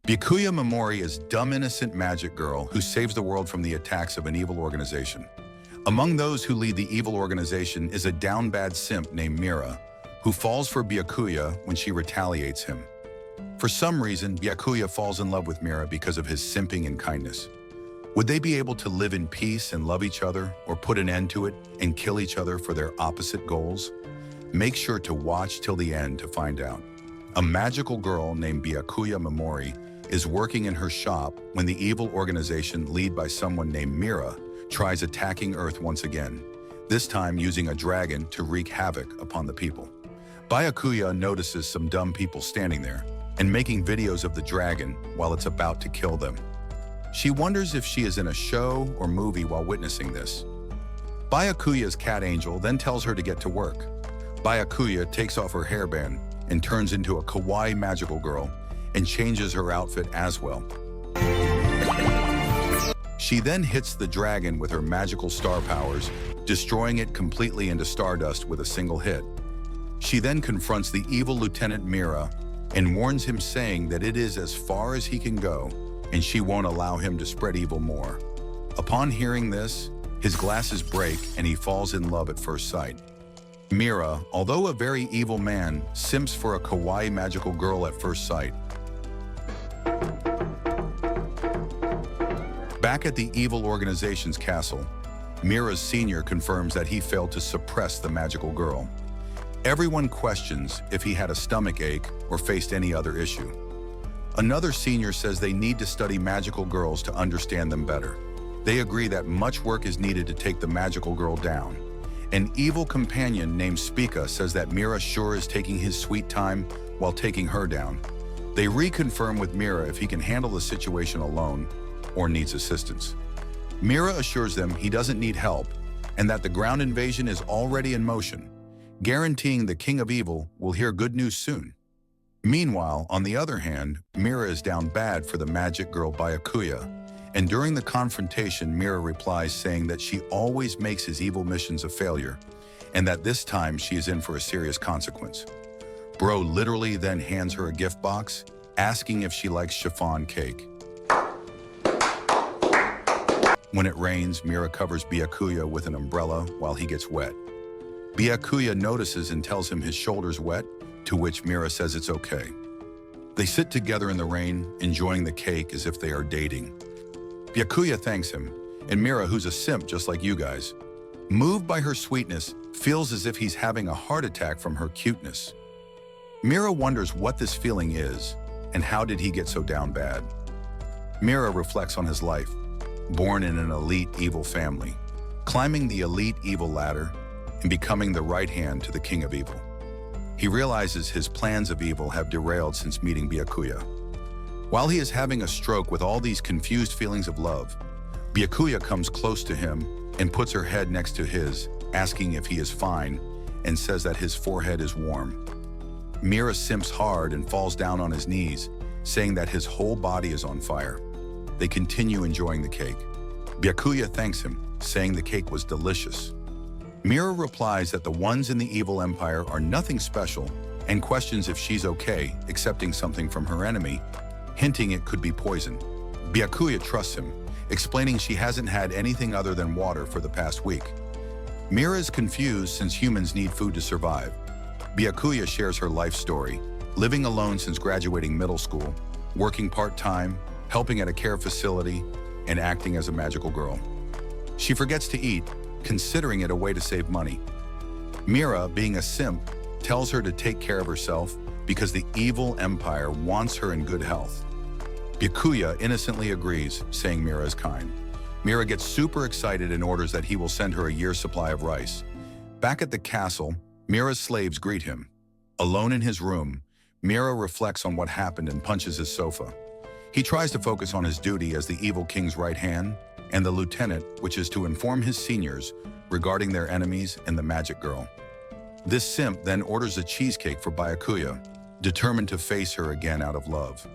Byakuya Mimori is dumb innocent magic girl who saves the world from the attacks of an evil organization. Among those who lead the evil organization is a down bad simp named Mira, who falls for Byakuya when she retaliates him. For some reason, Byakuya falls in love with Mira because of his simping and kindness. Would they be able to live in peace and love each other, or put an end to it and kill each other for their opposite goals? Make sure to watch till the end to find out. A magical girl named Byakuya Mimori is working in her shop when the evil organization led by someone named Mira tries attacking Earth once again, this time using a dragon to wreak havoc upon the people. Byakuya notices some dumb people standing there and making videos of the dragon while it's about to kill them. She wonders if she is in a show or movie while witnessing this. Byakuya's cat angel then tells her to get to work. Byakuya takes off her hairband and turns into a kawaii magical girl and changes her outfit as well. She then hits the dragon with her magical star powers, destroying it completely into stardust with a single hit. She then confronts the evil Lieutenant Mira and warns him, saying that it is as far as he can go and she won't allow him to spread evil more. Upon hearing this, his glasses break and he falls in love at first sight. Mira, although a very evil man, simps for a kawaii magical girl at first sight. Back at the evil organization's castle, Mira's senior confirms that he failed to suppress the magical girl. Everyone questions if he had a stomach ache or faced any other issue. Another senior says they need to study magical girls to understand them better. They agree that much work is needed to take the magical girl down. An evil companion named Spica says that Mira sure is taking his sweet time while taking her down. They reconfirm with Mira if he can handle the situation alone or needs assistance. Mira assures them he doesn't need help and that the ground invasion is already in motion, guaranteeing the King of Evil will hear good news soon. Meanwhile, on the other hand, Mira is down bad for the magic girl Byakuya, and during the confrontation, Mira replies saying that she always makes his evil missions a failure, and that this time she is in for a serious consequence. Bro literally then hands her a gift box, asking if she likes chiffon cake. When it rains, Mira covers Byakuya with an umbrella while he gets wet. Byakuya notices and tells him his shoulder's wet, to which Mira says it's okay. They sit together in the rain, enjoying the cake as if they are dating. Byakuya thanks him, and Mira, who's a simp just like you guys, moved by her sweetness, feels as if he's having a heart attack from her cuteness. Mira wonders what this feeling is, and how did he get so down bad. Mira reflects on his life, born in an elite evil family, climbing the elite evil ladder, and becoming the right hand to the King of Evil. He realizes his plans of evil have derailed since meeting Byakuya. While he is having a stroke with all these confused feelings of love, Byakuya comes close to him and puts her head next to his, asking if he is fine, and says that his forehead is warm. Mira simps hard and falls down on his knees, saying that his whole body is on fire. They continue enjoying the cake. Byakuya thanks him, saying the cake was delicious. Mira replies that the ones in the evil empire are nothing special and questions if she's okay accepting something from her enemy, hinting it could be poison. Byakuya trusts him, explaining she hasn't had anything other than water for the past week. Mira is confused since humans need food to survive. Byakuya shares her life story, living alone since graduating middle school, working part-time, helping at a care facility, and acting as a magical girl. She forgets to eat, considering it a way to save money. Mira, being a simp, tells her to take care of herself because the evil empire wants her in good health. Byakuya innocently agrees, saying Mira is kind. Mira gets super excited and orders that he will send her a year's supply of rice. Back at the castle, Mira's slaves greet him. Alone in his room, Mira reflects on what happened and punches his sofa. He tries to focus on his duty as the evil king's right hand and the lieutenant, which is to inform his seniors regarding their enemies and the magic girl. This simp then orders a cheesecake for Byakuya, determined to face her again out of love.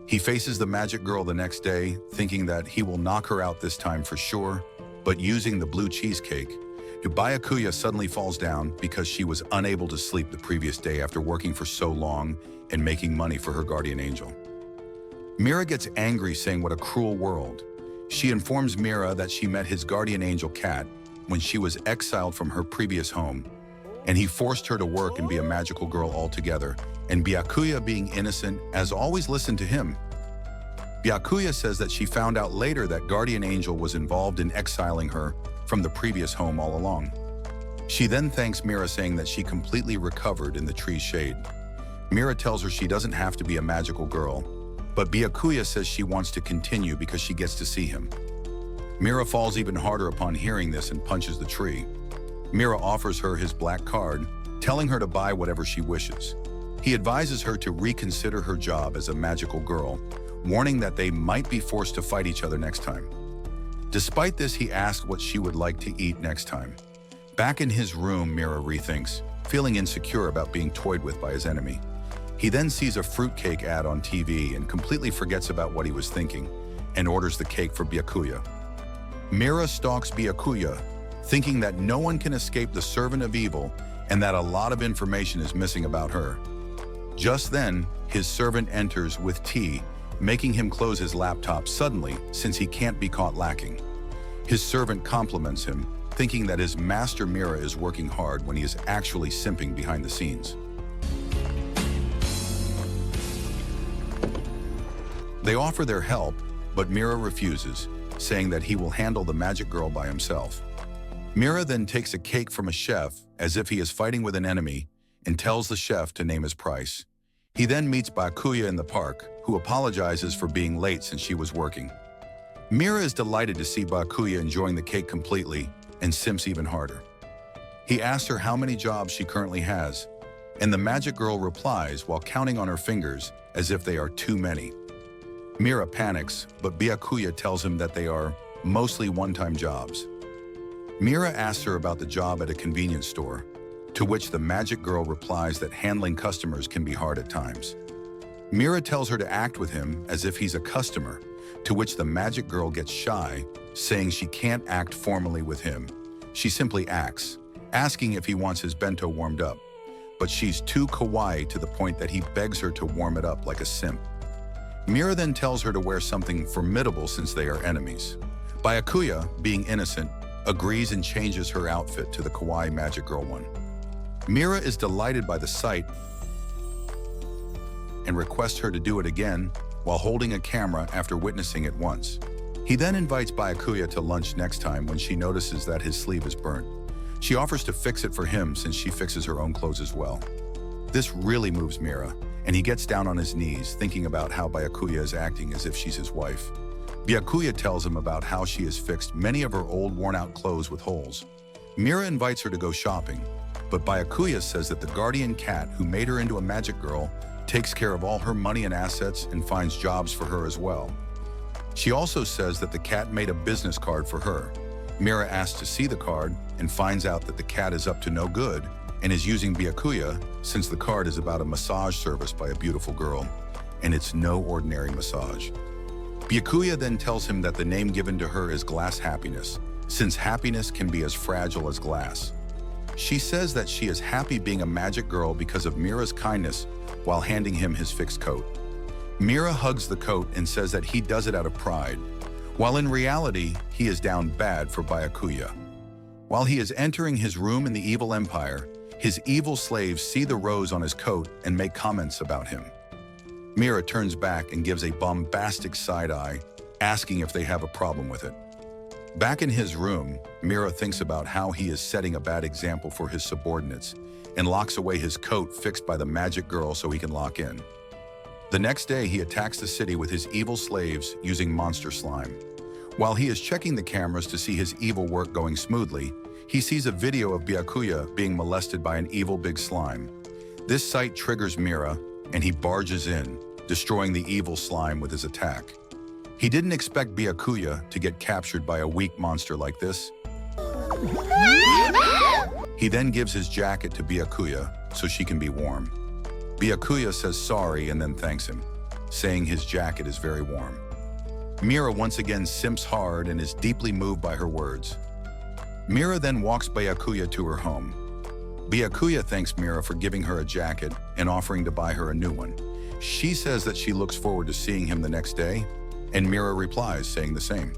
He faces the magic girl the next day, thinking that he will knock her out this time for sure, but using the blue cheesecake, Byakuya suddenly falls down because she was unable to sleep the previous day after working for so long and making money for her guardian angel. Mira gets angry, saying what a cruel world. She informs Mira that she met his guardian angel cat when she was exiled from her previous home, and he forced her to work and be a magical girl altogether, and Byakuya, being innocent, as always listened to him. Byakuya says that she found out later that guardian angel was involved in exiling her from the previous home all along. She then thanks Mira, saying that she completely recovered in the tree's shade. Mira tells her she doesn't have to be a magical girl, but Byakuya says she wants to continue because she gets to see him. Mira falls even harder upon hearing this and punches the tree. Mira offers her his black card, telling her to buy whatever she wishes. He advises her to reconsider her job as a magical girl, warning that they might be forced to fight each other next time. Despite this, he asks what she would like to eat next time. Back in his room, Mira rethinks, feeling insecure about being toyed with by his enemy. He then sees a fruitcake ad on TV and completely forgets about what he was thinking and orders the cake for Byakuya. Mira stalks Byakuya, thinking that no one can escape the servant of evil and that a lot of information is missing about her. Just then, his servant enters with tea, making him close his laptop suddenly since he can't be caught lacking. His servant compliments him, thinking that his master Mira is working hard when he is actually simping behind the scenes. They offer their help, but Mira refuses, saying that he will handle the magic girl by himself. Mira then takes a cake from a chef as if he is fighting with an enemy and tells the chef to name his price. He then meets Byakuya in the park, who apologizes for being late since she was working. Mira is delighted to see Byakuya enjoying the cake completely and simps even harder. He asks her how many jobs she currently has, and the magic girl replies while counting on her fingers as if they are too many. Mira panics, but Byakuya tells him that they are mostly one-time jobs. Mira asks her about the job at a convenience store, to which the magic girl replies that handling customers can be hard at times. Mira tells her to act with him as if he's a customer, to which the magic girl gets shy, saying she can't act formally with him. She simply acts, asking if he wants his bento warmed up, but she's too kawaii to the point that he begs her to warm it up like a simp. Mira then tells her to wear something formidable since they are enemies. Byakuya, being innocent, agrees and changes her outfit to the kawaii magic girl one. Mira is delighted by the sight and requests her to do it again while holding a camera after witnessing it once. He then invites Byakuya to lunch next time when she notices that his sleeve is burnt. She offers to fix it for him since she fixes her own clothes as well. This really moves Mira, and he gets down on his knees thinking about how Byakuya is acting as if she's his wife. Byakuya tells him about how she has fixed many of her old worn-out clothes with holes. Mira invites her to go shopping, but Byakuya says that the guardian cat who made her into a magic girl takes care of all her money and assets and finds jobs for her as well. She also says that the cat made a business card for her. Mira asks to see the card and finds out that the cat is up to no good and is using Byakuya since the card is about a massage service by a beautiful girl, and it's no ordinary massage. Byakuya then tells him that the name given to her is Glass Happiness, since happiness can be as fragile as glass. She says that she is happy being a magic girl because of Mira's kindness while handing him his fixed coat. Mira hugs the coat and says that he does it out of pride, while in reality, he is down bad for Byakuya. While he is entering his room in the evil empire, his evil slaves see the rose on his coat and make comments about him. Mira turns back and gives a bombastic side eye, asking if they have a problem with it. Back in his room, Mira thinks about how he is setting a bad example for his subordinates and locks away his coat fixed by the magic girl so he can lock in. The next day, he attacks the city with his evil slaves using monster slime. While he is checking the cameras to see his evil work going smoothly, he sees a video of Byakuya being molested by an evil big slime. This sight triggers Mira, and he barges in, destroying the evil slime with his attack. He didn't expect Byakuya to get captured by a weak monster like this. He then gives his jacket to Byakuya so she can be warm. Byakuya says sorry and then thanks him, saying his jacket is very warm. Mira once again simps hard and is deeply moved by her words. Mira then walks Byakuya to her home. Byakuya thanks Mira for giving her a jacket and offering to buy her a new one. She says that she looks forward to seeing him the next day, and Mira replies saying the same.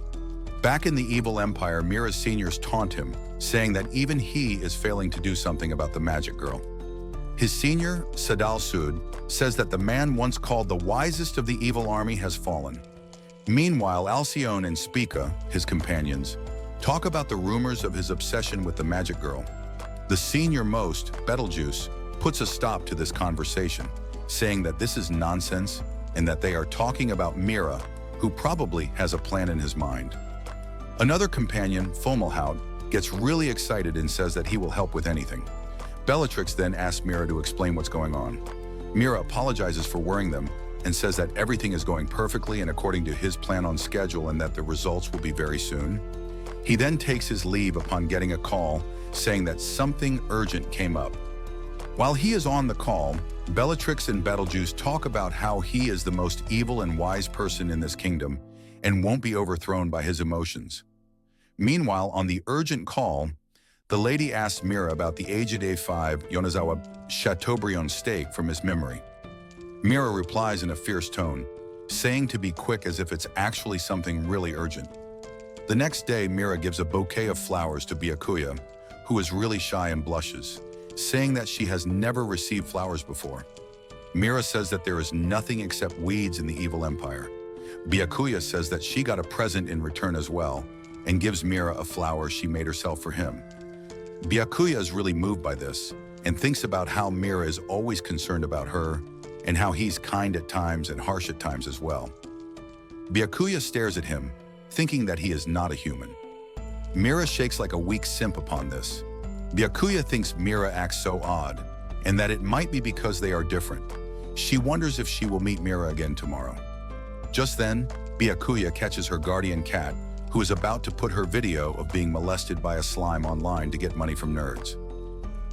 Back in the evil empire, Mira's seniors taunt him, saying that even he is failing to do something about the magic girl. His senior, Sadal Sud, says that the man once called the wisest of the evil army has fallen. Meanwhile, Alcyone and Spica, his companions, talk about the rumors of his obsession with the magic girl. The senior most, Betelgeuse, puts a stop to this conversation, saying that this is nonsense and that they are talking about Mira, who probably has a plan in his mind. Another companion, Fomalhaut, gets really excited and says that he will help with anything. Bellatrix then asks Mira to explain what's going on. Mira apologizes for worrying them and says that everything is going perfectly and according to his plan on schedule and that the results will be very soon. He then takes his leave upon getting a call saying that something urgent came up. While he is on the call, Bellatrix and Betelgeuse talk about how he is the most evil and wise person in this kingdom and won't be overthrown by his emotions. Meanwhile, on the urgent call, the lady asks Mira about the aged A5 Yonezawa Chateaubriand steak from his memory. Mira replies in a fierce tone, saying to be quick as if it's actually something really urgent. The next day, Mira gives a bouquet of flowers to Byakuya, who is really shy and blushes, saying that she has never received flowers before. Mira says that there is nothing except weeds in the evil empire. Byakuya says that she got a present in return as well, and gives Mira a flower she made herself for him. Byakuya is really moved by this, and thinks about how Mira is always concerned about her, and how he's kind at times and harsh at times as well. Byakuya stares at him, thinking that he is not a human. Mira shakes like a weak simp upon this. Byakuya thinks Mira acts so odd, and that it might be because they are different. She wonders if she will meet Mira again tomorrow. Just then, Byakuya catches her guardian cat, who is about to put her video of being molested by a slime online to get money from nerds.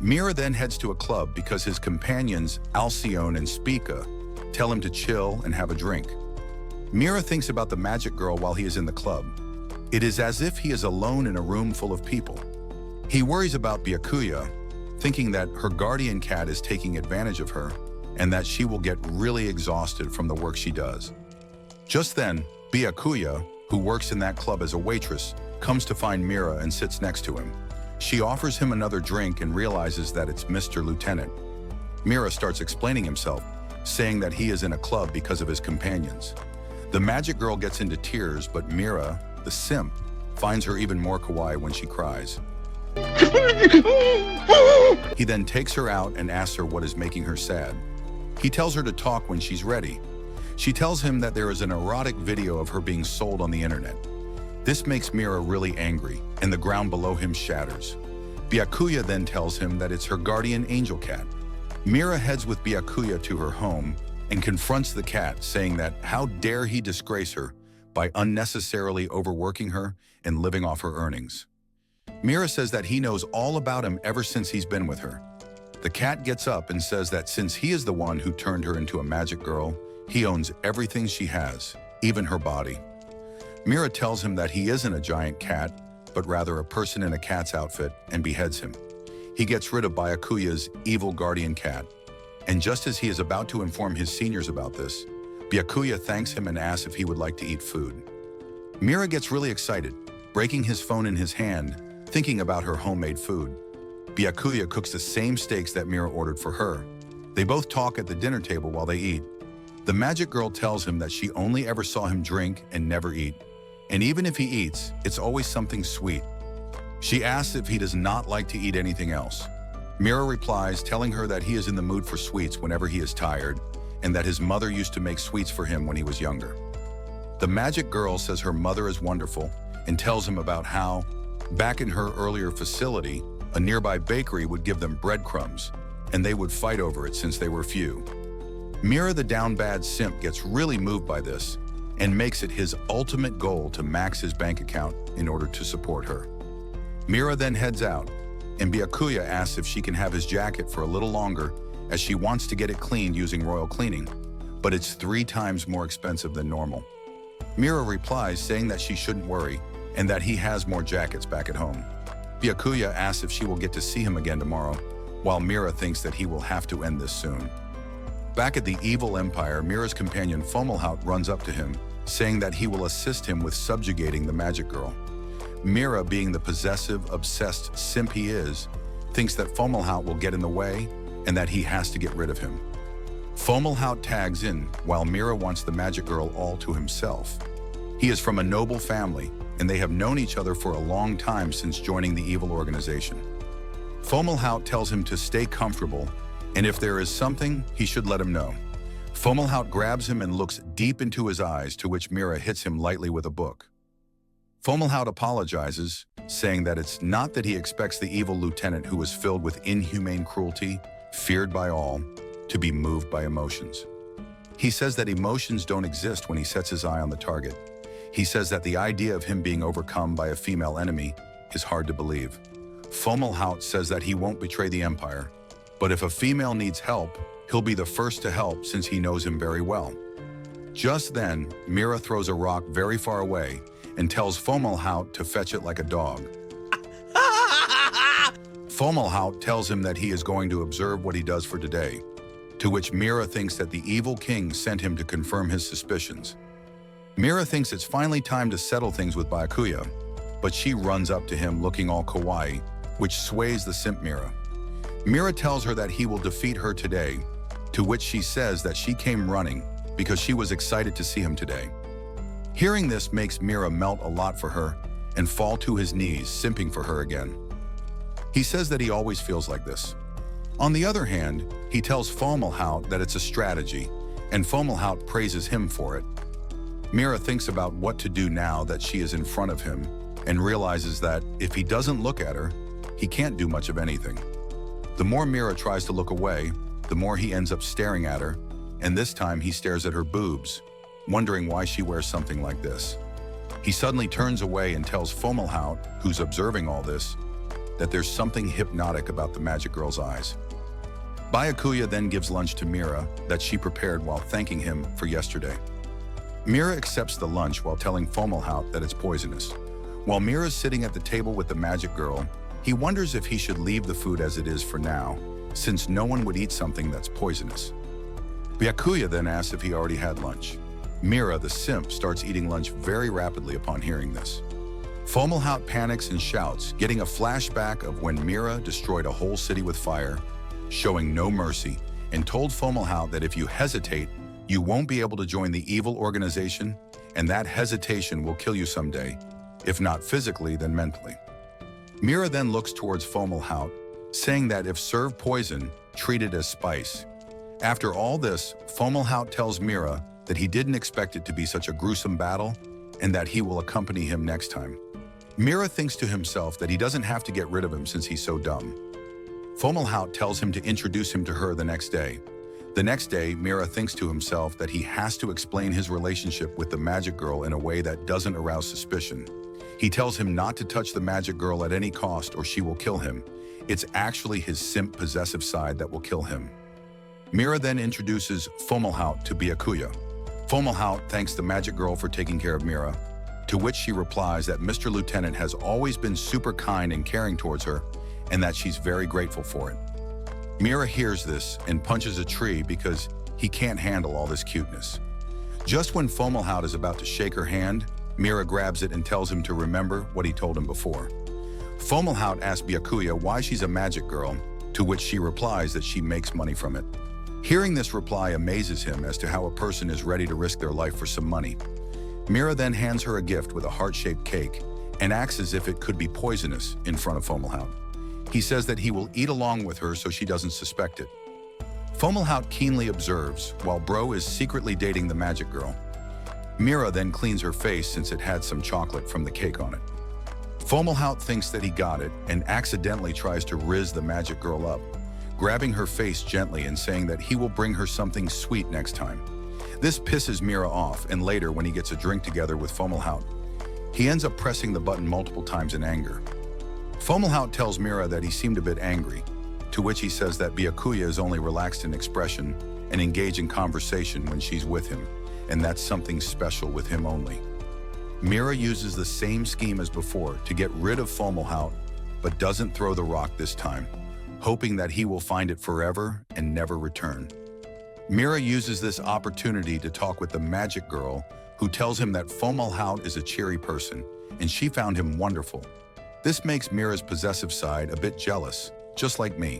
Mira then heads to a club because his companions, Alcyone and Spica, tell him to chill and have a drink. Mira thinks about the magic girl while he is in the club. It is as if he is alone in a room full of people. He worries about Byakuya, thinking that her guardian cat is taking advantage of her and that she will get really exhausted from the work she does. Just then, Byakuya, who works in that club as a waitress, comes to find Mira and sits next to him. She offers him another drink and realizes that it's Mr. Lieutenant. Mira starts explaining himself, saying that he is in a club because of his companions. The magic girl gets into tears, but Mira, the simp, finds her even more kawaii when she cries. He then takes her out and asks her what is making her sad. He tells her to talk when she's ready. She tells him that there is an erotic video of her being sold on the internet. This makes Mira really angry, and the ground below him shatters. Byakuya then tells him that it's her guardian angel cat. Mira heads with Byakuya to her home and confronts the cat, saying that how dare he disgrace her by unnecessarily overworking her and living off her earnings. Mira says that he knows all about him ever since he's been with her. The cat gets up and says that since he is the one who turned her into a magic girl, he owns everything she has, even her body. Mira tells him that he isn't a giant cat, but rather a person in a cat's outfit, and beheads him. He gets rid of Byakuya's evil guardian cat, and just as he is about to inform his seniors about this, Byakuya thanks him and asks if he would like to eat food. Mira gets really excited, breaking his phone in his hand, thinking about her homemade food. Byakuya cooks the same steaks that Mira ordered for her. They both talk at the dinner table while they eat. The magic girl tells him that she only ever saw him drink and never eat, and even if he eats, it's always something sweet. She asks if he does not like to eat anything else. Mira replies, telling her that he is in the mood for sweets whenever he is tired, and that his mother used to make sweets for him when he was younger. The magic girl says her mother is wonderful and tells him about how, back in her earlier facility, a nearby bakery would give them breadcrumbs, and they would fight over it since they were few. Mira, the down bad simp, gets really moved by this and makes it his ultimate goal to max his bank account in order to support her. Mira then heads out, and Byakuya asks if she can have his jacket for a little longer as she wants to get it cleaned using royal cleaning, but it's 3 times more expensive than normal. Mira replies saying that she shouldn't worry and that he has more jackets back at home. Byakuya asks if she will get to see him again tomorrow, while Mira thinks that he will have to end this soon. Back at the evil empire, Mira's companion Fomalhaut runs up to him, saying that he will assist him with subjugating the magic girl. Mira, being the possessive, obsessed simp he is, thinks that Fomalhaut will get in the way and that he has to get rid of him. Fomalhaut tags in, while Mira wants the magic girl all to himself. He is from a noble family, and they have known each other for a long time since joining the evil organization. Fomalhaut tells him to stay comfortable, and if there is something, he should let him know. Fomalhaut grabs him and looks deep into his eyes, to which Mira hits him lightly with a book. Fomalhaut apologizes, saying that it's not that he expects the evil lieutenant, who is filled with inhumane cruelty, feared by all, to be moved by emotions. He says that emotions don't exist when he sets his eye on the target. He says that the idea of him being overcome by a female enemy is hard to believe. Fomalhaut says that he won't betray the Empire, but if a female needs help, he'll be the first to help since he knows him very well. Just then, Mira throws a rock very far away and tells Fomalhaut to fetch it like a dog. Fomalhaut tells him that he is going to observe what he does for today, to which Mira thinks that the evil king sent him to confirm his suspicions. Mira thinks it's finally time to settle things with Byakuya, but she runs up to him looking all kawaii, which sways the simp Mira. Mira tells her that he will defeat her today, to which she says that she came running because she was excited to see him today. Hearing this makes Mira melt a lot for her and fall to his knees, simping for her again. He says that he always feels like this. On the other hand, he tells Fomalhaut that it's a strategy, and Fomalhaut praises him for it. Mira thinks about what to do now that she is in front of him and realizes that if he doesn't look at her, he can't do much of anything. The more Mira tries to look away, the more he ends up staring at her, and this time he stares at her boobs, wondering why she wears something like this. He suddenly turns away and tells Fomalhaut, who's observing all this, that there's something hypnotic about the magic girl's eyes. Byakuya then gives lunch to Mira that she prepared while thanking him for yesterday. Mira accepts the lunch while telling Fomalhaut that it's poisonous. While Mira's sitting at the table with the magic girl, he wonders if he should leave the food as it is for now, since no one would eat something that's poisonous. Byakuya then asks if he already had lunch. Mira, the simp, starts eating lunch very rapidly upon hearing this. Fomalhaut panics and shouts, getting a flashback of when Mira destroyed a whole city with fire, showing no mercy, and told Fomalhaut that if you hesitate, you won't be able to join the evil organization, and that hesitation will kill you someday, if not physically, then mentally. Mira then looks towards Fomalhaut, saying that if served poison, treat it as spice. After all this, Fomalhaut tells Mira that he didn't expect it to be such a gruesome battle, and that he will accompany him next time. Mira thinks to himself that he doesn't have to get rid of him since he's so dumb. Fomalhaut tells him to introduce him to her the next day. The next day, Mira thinks to himself that he has to explain his relationship with the magic girl in a way that doesn't arouse suspicion. He tells him not to touch the magic girl at any cost or she will kill him. It's actually his simp possessive side that will kill him. Mira then introduces Fomalhaut to Byakuya. Fomalhaut thanks the magic girl for taking care of Mira, to which she replies that Mr. Lieutenant has always been super kind and caring towards her, and that she's very grateful for it. Mira hears this and punches a tree because he can't handle all this cuteness. Just when Fomalhaut is about to shake her hand, Mira grabs it and tells him to remember what he told him before. Fomalhaut asks Byakuya why she's a magic girl, to which she replies that she makes money from it. Hearing this reply amazes him as to how a person is ready to risk their life for some money. Mira then hands her a gift with a heart-shaped cake and acts as if it could be poisonous in front of Fomalhaut. He says that he will eat along with her so she doesn't suspect it. Fomalhaut keenly observes while Bro is secretly dating the magic girl. Mira then cleans her face since it had some chocolate from the cake on it. Fomalhaut thinks that he got it and accidentally tries to rizz the magic girl up, grabbing her face gently and saying that he will bring her something sweet next time. This pisses Mira off, and later when he gets a drink together with Fomalhaut, he ends up pressing the button multiple times in anger. Fomalhaut tells Mira that he seemed a bit angry, to which he says that Byakuya is only relaxed in expression and engage in conversation when she's with him, and that's something special with him only. Mira uses the same scheme as before to get rid of Fomalhaut, but doesn't throw the rock this time, hoping that he will find it forever and never return. Mira uses this opportunity to talk with the magic girl, who tells him that Fomalhaut is a cheery person, and she found him wonderful. This makes Mira's possessive side a bit jealous, just like me.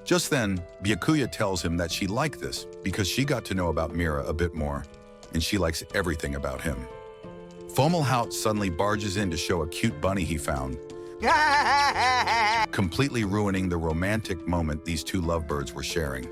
Just then, Byakuya tells him that she liked this because she got to know about Mira a bit more, and she likes everything about him. Fomalhaut suddenly barges in to show a cute bunny he found, completely ruining the romantic moment these two lovebirds were sharing.